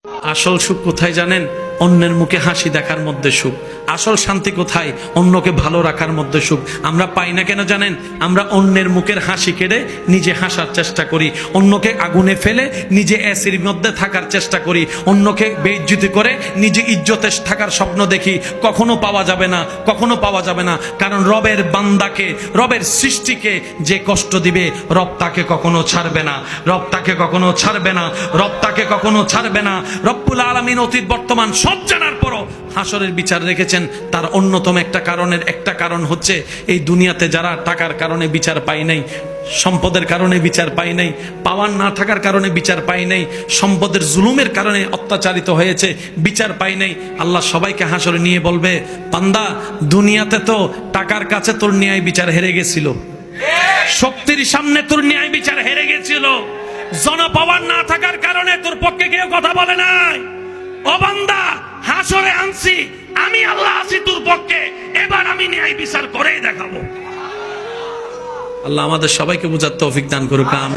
আসল সুখ কোথায় জানেন? অন্যের মুখে হাসি দেখার মধ্যে সুখ। আসল শান্তি কোথায়? অন্যকে ভালো রাখার মধ্যে সুখ। আমরা পাই না কেন জানেন? আমরা অন্যের মুখের হাসি কেড়ে নিজে হাসার চেষ্টা করি, অন্যকে আগুনে ফেলে নিজে এসির মধ্যে থাকার চেষ্টা করি, অন্যকে বেইজ্জতি করে নিজে ইজ্জতে থাকার স্বপ্ন দেখি। কখনো পাওয়া যাবে না, কখনো পাওয়া যাবে না। কারণ রবের বান্দাকে, রবের সৃষ্টিকে যে কষ্ট দিবে, রব তাকে কখনো ছাড়বে না, রব তাকে কখনো ছাড়বে না, রব তাকে কখনো ছাড়বে না। রব্বুল আলামিন অতীত বর্তমান সব জানার পরও হাসরের বিচার রেখেছেন। তার অন্যতম একটা কারণ হচ্ছে এই দুনিয়াতে যারা টাকার কারণে বিচার পায় নাই, সম্পদের কারণে বিচার পায় নাই, পাওয়ার না থাকার কারণে বিচার পায় নাই, সম্পদের জুলুমের কারণে অত্যাচারিত হয়েছে, বিচার পায় নাই। আল্লাহ সবাইকে হাসরে নিয়ে বলবে, বান্দা দুনিয়াতে তো টাকার কাছে তোর ন্যায় বিচার হেরে গেছিল, শক্তির সামনে তোর ন্যায় বিচার হেরে গেছিল, জনপাওয়ার না থাকার কারণে তোর পক্ষে কেউ কথা বলে নাই। ও বান্দা, হাসরে আনছি আমি, আল্লাহ আছি তোর পক্ষে, এবার আমি ন্যায় বিচার করেই দেখাবো। আল্লাহ আমাদের সবাইকে বুঝার তৌফিক দান করুক, আমিন।